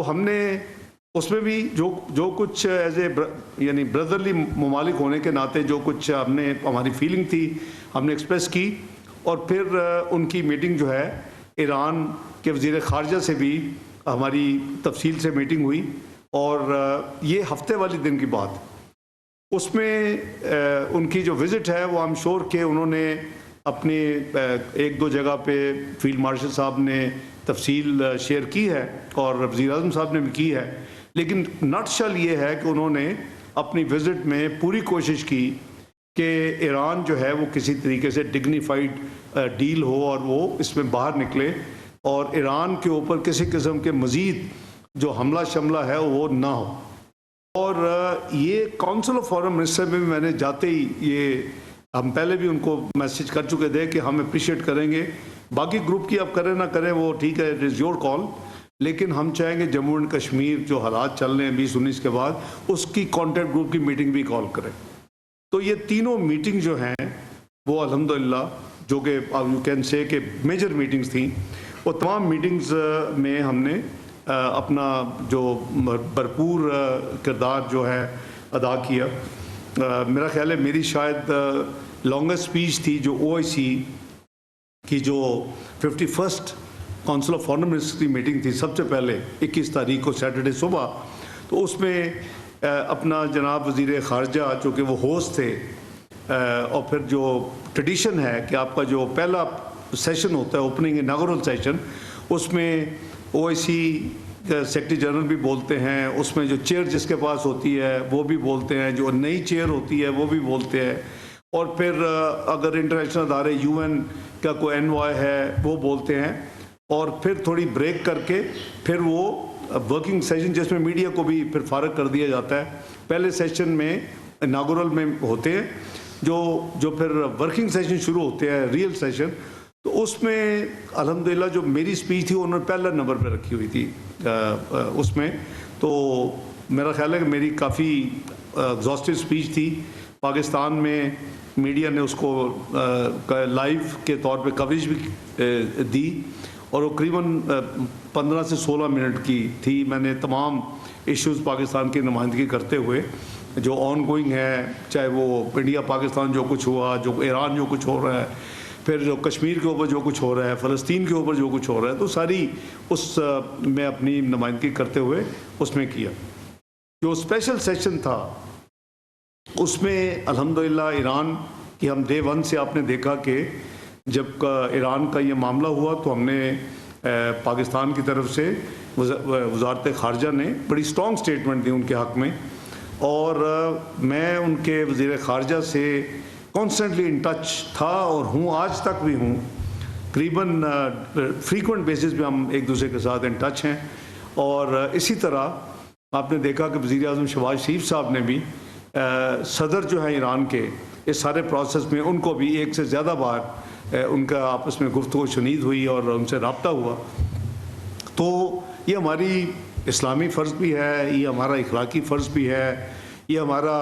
हमने उसमें भी जो कुछ एज ए यानी ब्रदरली ममालिक होने के नाते जो कुछ हमने हमारी फीलिंग थी हमने एक्सप्रेस की। और फिर उनकी मीटिंग जो है ईरान के वज़ीर ख़ारजा से भी हमारी तफसील से मीटिंग हुई। और ये हफ्ते वाली दिन की बात, उसमें उनकी जो विज़िट है वो आई एम श्योर कि उन्होंने अपनी एक दो जगह पे फील्ड मार्शल साहब ने तफसील शेयर की है और वज़ीर आज़म साहब ने भी की है। लेकिन नटशल ये है कि उन्होंने अपनी विज़िट में पूरी कोशिश की कि ईरान जो है वो किसी तरीके से डिग्निफाइड डील हो और वो इसमें बाहर निकले और ईरान के ऊपर किसी किस्म के मज़ीद जो हमला शमला है वो ना हो। और ये काउंसिल ऑफ फॉरेन मिनिस्टर में भी मैंने जाते ही ये हम पहले भी उनको मैसेज कर चुके थे कि हम अप्रिशिएट करेंगे, बाकी ग्रुप की आप करें ना करें वो ठीक है, इट इज़ योर कॉल, लेकिन हम चाहेंगे जम्मू एंड कश्मीर जो हालात चल रहे हैं 2019 के बाद उसकी कॉन्टैक्ट ग्रुप की मीटिंग भी कॉल करें। तो ये तीनों मीटिंग जो हैं वो अल्हम्दुलिल्लाह जो कि यू कैन से कि मेजर मीटिंग्स थी, वो तमाम मीटिंग्स में हमने अपना जो भरपूर किरदार जो है अदा किया। मेरा ख्याल है मेरी शायद लॉन्गेस्ट स्पीच थी जो OIC की जो 51st council of foreign ministers की मीटिंग थी सबसे पहले 21 तारीख को सैटरडे सुबह, तो उसमें अपना जनाब वज़ीर ख़ारजा जो कि वो होस्ट थे और फिर जो ट्रेडिशन है कि आपका जो पहला सेशन होता है ओपनिंग इनागुरल सेशन, उसमें OIC सेक्रेटरी जनरल भी बोलते हैं, उसमें जो चेयर जिसके पास होती है वो भी बोलते हैं, जो नई चेयर होती है वो भी बोलते हैं, और फिर अगर इंटरनेशनल अदारे UN का कोई एनवॉय है वो बोलते हैं, और फिर थोड़ी ब्रेक करके फिर वो वर्किंग सेशन जिसमें मीडिया को भी फिर फारग कर दिया जाता है। पहले सेशन में इनागुरल में होते हैं जो फिर वर्किंग सेशन शुरू होते हैं रियल सेशन, तो उसमें अल्हम्दुलिल्लाह जो मेरी स्पीच थी उन्होंने पहला नंबर पर रखी हुई थी उसमें। तो मेरा ख्याल है कि मेरी काफ़ी एग्जॉस्टिव स्पीच थी। पाकिस्तान में मीडिया ने उसको लाइव के तौर पे कवरेज भी दी और वो करीबन 15 से 16 मिनट की थी। मैंने तमाम इश्यूज़ पाकिस्तान की नुमाइंदगी करते हुए जो ऑन गोइंग है, चाहे वो इंडिया पाकिस्तान जो कुछ हुआ, जो ईरान जो कुछ हो रहा है, फिर जो कश्मीर के ऊपर जो कुछ हो रहा है, फ़लस्तीन के ऊपर जो कुछ हो रहा है, तो सारी उस में अपनी नुमाइंदगी करते हुए उसमें किया। जो स्पेशल सेशन था उसमें अल्हम्दुलिल्लाह ईरान की हम डे 1 से आपने देखा कि जब ईरान का ये मामला हुआ तो हमने पाकिस्तान की तरफ से वज़ारत ख़ारजा ने बड़ी स्ट्रॉन्ग स्टेटमेंट दी उनके हक़ में, और मैं उनके वज़ीर ख़ारजा से कॉन्स्टेंटली इन टच था और हूँ, आज तक भी हूँ। करीबन फ्रीक्वेंट बेसिस पे हम एक दूसरे के साथ इन टच हैं। और इसी तरह आपने देखा कि वज़ीर आज़म शहबाज शरीफ साहब ने भी सदर जो है ईरान के इस सारे प्रोसेस में उनको भी एक से ज़्यादा बार उनका आपस में गुफ्तगू शुनीद हुई और उनसे रब्ता हुआ। तो ये हमारी इस्लामी फ़र्ज़ भी है, ये हमारा इखलाकी फ़र्ज़ भी है, ये हमारा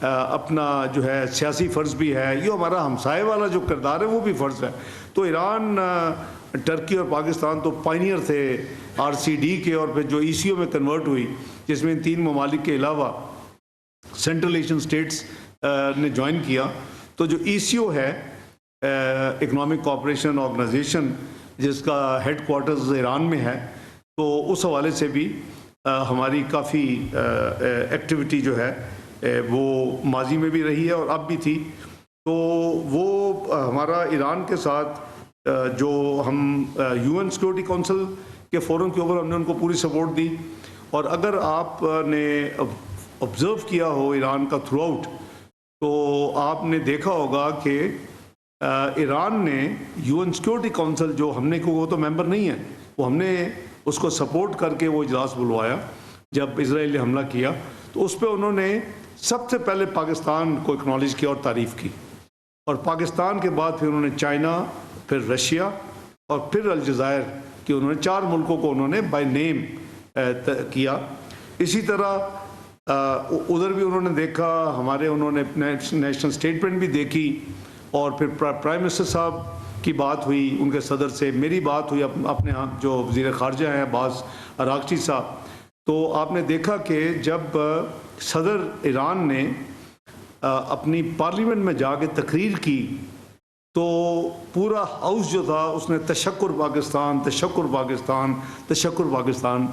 अपना जो है सियासी फ़र्ज़ भी है, ये हमारा हमसाए वाला जो किरदार है वो भी फ़र्ज़ है। तो ईरान, टर्की और पाकिस्तान तो पायनियर थे RCD के, और फिर जो ECO में कन्वर्ट हुई जिसमें 3 ममालिक के अलावा सेंट्रल एशियन स्टेट्स ने ज्वाइन किया। तो जो ECO है इकनॉमिक कोऑपरेशन ऑर्गेनाइजेशन जिसका हेड क्वार्टर्स ईरान में है, तो उस हवाले से भी हमारी काफ़ी एक्टिविटी जो है वो माजी में भी रही है और अब भी थी। तो वो हमारा ईरान के साथ जो हम UN सिक्योरिटी काउंसिल के फोरम के ऊपर हमने उनको पूरी सपोर्ट दी। और अगर आपने ऑब्ज़र्व किया हो ईरान का थ्रू आउट, तो आपने देखा होगा कि ईरान ने UN सिक्योरिटी काउंसिल जो हमने को वो तो मेंबर नहीं है, वो हमने उसको सपोर्ट करके वो इजलास बुलवाया जब इजराइल ने हमला किया, तो उस पर उन्होंने सबसे पहले पाकिस्तान को एक्नॉलेज किया और तारीफ़ की, और पाकिस्तान के बाद फिर उन्होंने चाइना, फिर रशिया और फिर अलजायर कि उन्होंने 4 मुल्कों को उन्होंने बाय नेम किया। इसी तरह उधर भी उन्होंने देखा, हमारे उन्होंने नेशनल स्टेटमेंट भी देखी, और फिर प्राइम मिनिस्टर साहब की बात हुई उनके सदर से, मेरी बात हुई अपने यहाँ जो वज़ीर ख़ारजा हैं अब्बास अराग़ची साहब, तो आपने देखा कि जब सदर ईरान ने अपनी पार्लियामेंट में जाके तकरीर की तो पूरा हाउस जो था उसने तशक्कुर पाकिस्तान, तशक्कुर पाकिस्तान, तशक्कुर पाकिस्तान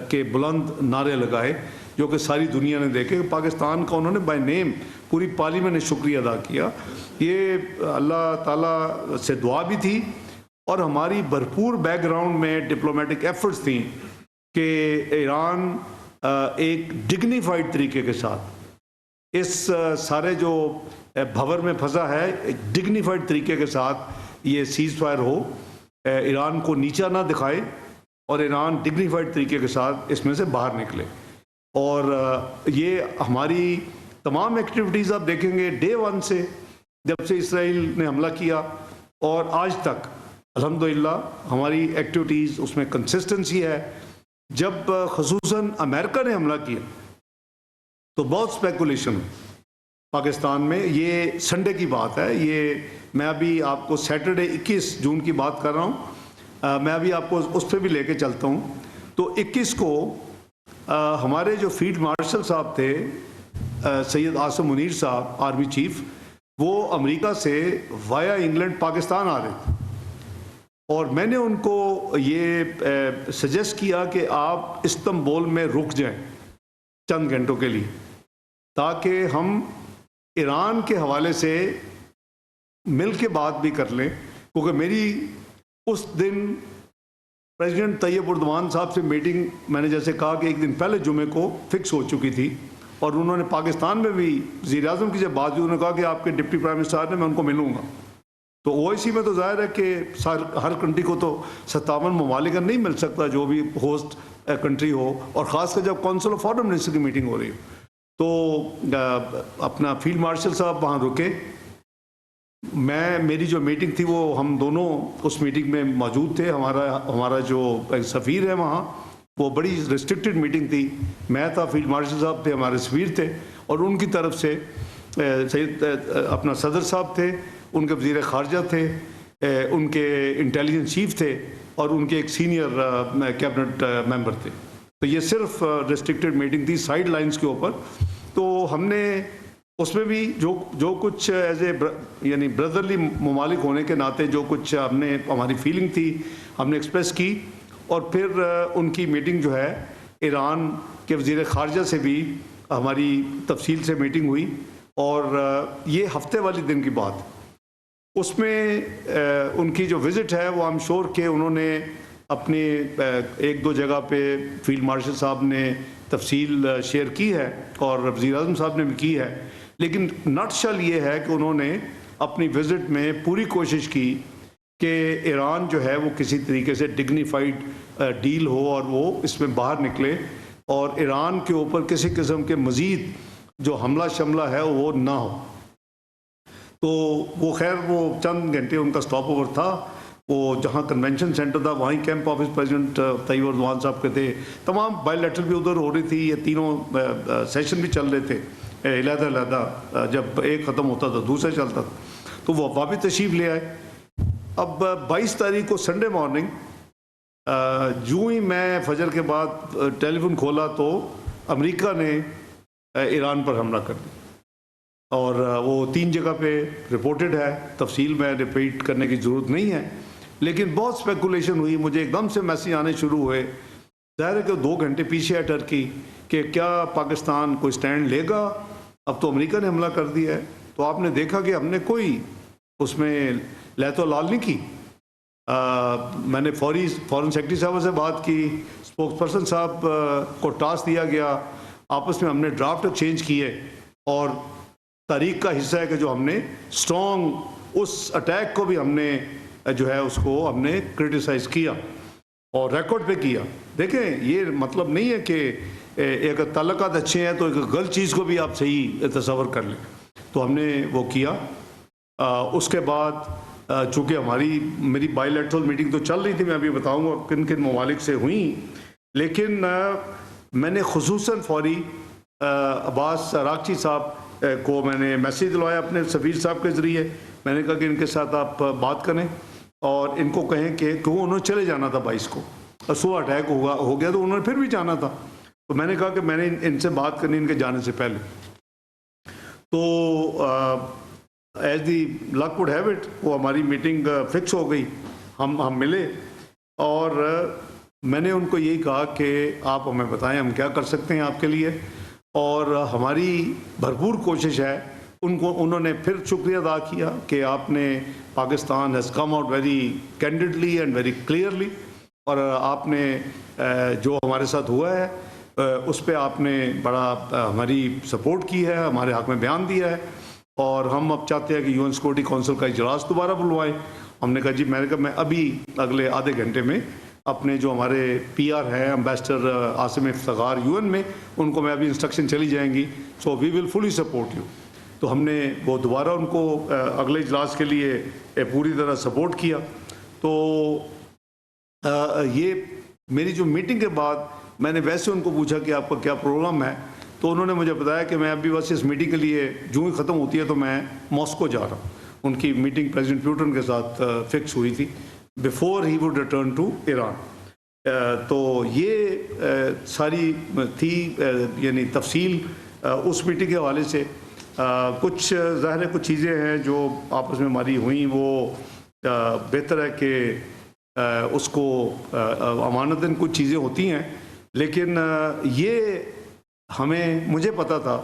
के बुलंद नारे लगाए, जो कि सारी दुनिया ने देखे। पाकिस्तान का उन्होंने बाय नेम पूरी पार्लियामेंट ने शुक्रिया अदा किया। ये अल्लाह ताला से दुआ भी थी और हमारी भरपूर बैकग्राउंड में डिप्लोमेटिक एफर्ट्स थी कि ईरान एक डिग्निफाइड तरीके के साथ इस सारे जो भंवर में फंसा है, एक डिग्निफाइड तरीके के साथ ये सीज़ फायर हो, ईरान को नीचा ना दिखाए और ईरान डिग्निफाइड तरीके के साथ इसमें से बाहर निकले। और ये हमारी तमाम एक्टिविटीज़ आप देखेंगे डे वन से, जब से इसराइल ने हमला किया और आज तक अल्हम्दुलिल्लाह हमारी एक्टिविटीज़ उसमें कंसिस्टेंसी है। जब ख़ुसूसन अमेरिका ने हमला किया तो बहुत स्पेकुलेशन पाकिस्तान में, ये संडे की बात है, ये मैं अभी आपको सैटरडे 21 जून की बात कर रहा हूँ, मैं अभी आपको उस पर भी लेके चलता हूँ। तो 21 को हमारे जो फील्ड मार्शल साहब थे सैयद आसिम मुनीर साहब, आर्मी चीफ, वो अमेरिका से वाया इंग्लैंड पाकिस्तान आ रहे थे और मैंने उनको ये सजेस्ट किया कि आप इस्तांबुल में रुक जाएं चंद घंटों के लिए, ताकि हम ईरान के हवाले से मिल के बात भी कर लें, क्योंकि मेरी उस दिन प्रेसिडेंट तैयब उर्दवान साहब से मीटिंग, मैंने जैसे कहा कि एक दिन पहले जुमे को फिक्स हो चुकी थी और उन्होंने पाकिस्तान में भी वज़ीर आज़म की जब बात हुई, उन्होंने कहा कि आपके डिप्टी प्राइम मिनिस्टर ने, मैं उनको मिलूंगा। तो ओआईसी में तो जाहिर है कि हर कंट्री को तो 57 ममालिक नहीं मिल सकता जो भी होस्ट कंट्री हो, और ख़ासकर जब काउंसिल ऑफ फॉरेन मिनिस्टर की मीटिंग हो रही हो। तो अपना फील्ड मार्शल साहब वहाँ रुके, मेरी जो मीटिंग थी वो हम दोनों उस मीटिंग में मौजूद थे। हमारा जो सफ़ीर है वहाँ, वो बड़ी रिस्ट्रिक्टेड मीटिंग थी, मैं था, फील्ड मार्शल साहब थे, हमारे सफ़ीर थे, और उनकी तरफ से सैयद अपना सदर साहब थे, उनके वज़ीर ख़ारजा थे, उनके इंटेलिजेंस चीफ थे और उनके एक सीनियर कैबिनेट मेंबर थे। तो ये सिर्फ रिस्ट्रिक्टेड मीटिंग थी साइड लाइन्स के ऊपर। तो हमने उसमें भी जो कुछ एज ए यानी ब्रदरली ममालिक होने के नाते जो कुछ हमारी फीलिंग थी हमने एक्सप्रेस की, और फिर उनकी मीटिंग जो है ईरान के वज़ीर ख़ारजा से भी हमारी तफसील से मीटिंग हुई, और ये हफ्ते वाली दिन की बात, उसमें उनकी जो विज़िट है वो आई एम श्योर कि उन्होंने अपनी एक दो जगह पे फील्ड मार्शल साहब ने तफसील शेयर की है और वज़ीर आज़म साहब ने भी की है, लेकिन नटशल ये है कि उन्होंने अपनी विज़िट में पूरी कोशिश की कि ईरान जो है वो किसी तरीके से डिग्निफाइड डील हो और वो इसमें बाहर निकले, और ईरान के ऊपर किसी किस्म के मज़ीद जो हमला शमला है वो ना हो। तो वो खैर वो चंद घंटे उनका स्टॉप ओवर था, वो जहाँ कन्वेंशन सेंटर था वहीं camp office president Tayyip Erdogan साहब के थे, तमाम बायलैटरल भी उधर हो रही थी, ये तीनों सेशन भी चल रहे थे अलहदा, जब एक ख़त्म होता था दूसरा चलता था, तो वो वापस तशरीफ़ ले आए। अब 22 तारीख को संडे मॉर्निंग यूँ ही मैं फजर के बाद टेलीफोन खोला तो अमेरिका ने ईरान पर हमला कर दिया, और वो 3 जगह पे रिपोर्टेड है, तफसील में रिपीट करने की ज़रूरत नहीं है, लेकिन बहुत स्पेकुलेशन हुई, मुझे एकदम से मैसेज आने शुरू हुए, ज़ाहिर है कि 2 घंटे पीछे है टर्की, कि क्या पाकिस्तान कोई स्टैंड लेगा, अब तो अमेरिका ने हमला कर दिया है। तो आपने देखा कि हमने कोई उसमें लहतो लाल नहीं की। मैंने फॉरेन सेक्रेटरी साहब से बात की, स्पोक्स पर्सन साहब को टास्क दिया गया, आपस में हमने ड्राफ्ट चेंज किए, और तारीख का हिस्सा है कि जो हमने स्ट्रॉन्ग उस अटैक को भी हमने जो है उसको हमने क्रिटिसाइज़ किया और रिकॉर्ड पे किया। देखें, ये मतलब नहीं है कि एक ताल्लुकात अच्छे हैं तो एक गलत चीज़ को भी आप सही तस्वर कर लें, तो हमने वो किया। उसके बाद चूँकि मेरी बायलैटरल मीटिंग तो चल रही थी, मैं अभी बताऊँगा किन किन ममालिक से हुई, लेकिन मैंने खुसूसन फौरी अब्बास अराग़ची साहब को मैंने मैसेज दिलवाया अपने सफ़ीर साहब के ज़रिए, मैंने कहा कि इनके साथ आप बात करें और इनको कहें कि क्यों उन्होंने चले जाना था 22 को और सुबह अटैक हो गया तो उन्होंने फिर भी जाना था। तो मैंने कहा कि मैंने इनसे बात करनी इनके जाने से पहले। तो as the luck would have it वो हमारी मीटिंग फिक्स हो गई, हम मिले और मैंने उनको यही कहा कि आप हमें बताएं हम क्या कर सकते हैं आपके लिए, और हमारी भरपूर कोशिश है। उन्होंने फिर शुक्रिया अदा किया कि आपने Pakistan has come out very candidly and very clearly, और आपने जो हमारे साथ हुआ है उस पर आपने बड़ा हमारी सपोर्ट की है, हमारे हक़ में बयान दिया है, और हम अब चाहते हैं कि यूएन सिक्योरिटी काउंसिल का इजलास दोबारा बुलवाएं। हमने कहा जी, मैंने कहा मैं अभी अगले आधे घंटे में अपने जो हमारे पीआर हैं एम्बेसडर आसिम इफ्तिखार यूएन में, उनको मैं अभी इंस्ट्रक्शन चली जाएंगी, so we will fully support you. तो हमने वो दोबारा उनको अगले इजलास के लिए पूरी तरह सपोर्ट किया। तो ये मेरी जो मीटिंग के बाद मैंने वैसे उनको पूछा कि आपका क्या प्रोग्राम है, तो उन्होंने मुझे बताया कि मैं अभी बस इस मीटिंग के लिए जो ही ख़त्म होती है तो मैं मॉस्को जा रहा हूँ। उनकी मीटिंग प्रेसिडेंट प्यूटन के साथ फिक्स हुई थी before he would return to Iran. तो ये सारी थी यानी तफसील उस मीटिंग के हवाले से। कुछ ज़ाहिर है कुछ चीज़ें हैं जो आपस में हमारी हुई, वो बेहतर है कि उसको अमानतन कुछ चीज़ें होती हैं, लेकिन ये मुझे पता था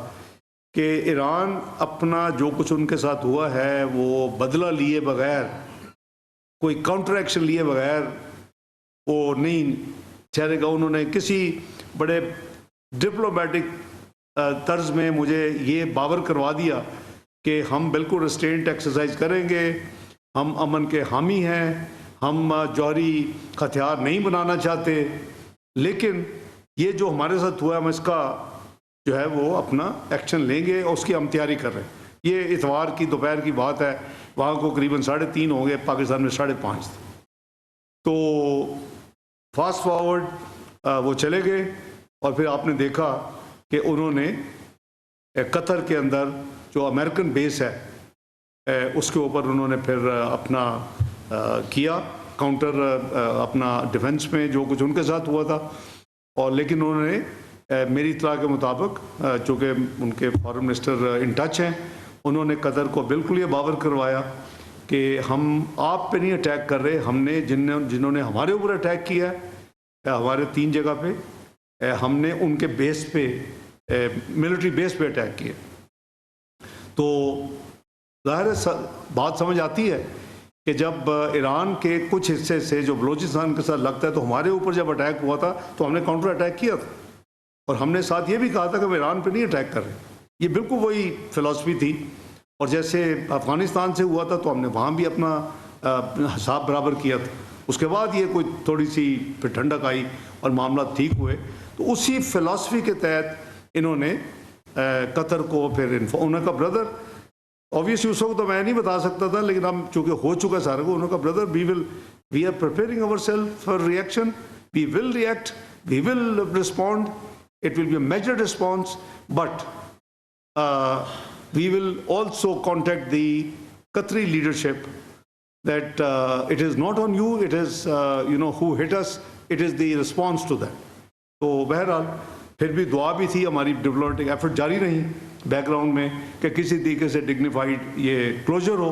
कि ईरान अपना जो कुछ उनके साथ हुआ है वो बदला लिए बगैर, कोई काउंटर एक्शन लिए बगैर वो नहीं ठहरेगा। उन्होंने किसी बड़े डिप्लोमेटिक तर्ज में मुझे ये बावर करवा दिया कि हम बिल्कुल रिस्ट्रेंट एक्सरसाइज करेंगे, हम अमन के हामी हैं, हम जौहरी हथियार नहीं बनाना चाहते, लेकिन ये जो हमारे साथ हुआ है हम इसका जो है वो अपना एक्शन लेंगे और उसकी हम तैयारी कर रहे हैं। ये इतवार की दोपहर की बात है, वहाँ को करीबन 3:30 हो गए, पाकिस्तान में 5:30 थे। तो फास्ट फॉरवर्ड वो चले गए और फिर आपने देखा कि उन्होंने कतर के अंदर जो अमेरिकन बेस है उसके ऊपर उन्होंने फिर अपना किया काउंटर, अपना डिफेंस में जो कुछ उनके साथ हुआ था। और लेकिन उन्होंने मेरी इत्तला के मुताबिक, चूँकि उनके फॉरेन मिनिस्टर इन टच हैं, उन्होंने कतर को बिल्कुल ये बावर करवाया कि हम आप पे नहीं अटैक कर रहे, हमने जिन्होंने हमारे ऊपर अटैक किया है हमारे 3 जगह पे, हमने उनके बेस पे मिलिट्री बेस पे अटैक किया। तो ज़ाहिर है बात समझ आती है कि जब ईरान के कुछ हिस्से से जो बलूचिस्तान के साथ लगता है, तो हमारे ऊपर जब अटैक हुआ था तो हमने काउंटर अटैक किया था, और हमने साथ ये भी कहा था कि हम ईरान पे नहीं अटैक कर रहे। ये बिल्कुल वही फ़िलासफ़ी थी। और जैसे अफ़गानिस्तान से हुआ था तो हमने वहाँ भी अपना हिसाब बराबर किया था। उसके बाद ये कोई थोड़ी सी फिर ठंडक आई और मामला ठीक हुए, तो उसी फ़िलासफ़ी के तहत इन्होंने कतर को फिर उनका ब्रदर, ऑब्वियसली उस वक्त तो मैं नहीं बता सकता था, लेकिन हम चूँकि हो चुका सारे को, उनका brother we are preparing our self for reaction, we will react, we will respond, it will be a measured response, but we will also contact the Qatari leadership that it is not on you, it is who hit us, it is the response to that. तो बहरहाल फिर भी दुआ भी थी, हमारी diplomatic effort जारी रही बैकग्राउंड में कि किसी तरीके से डिग्निफाइड ये क्लोजर हो।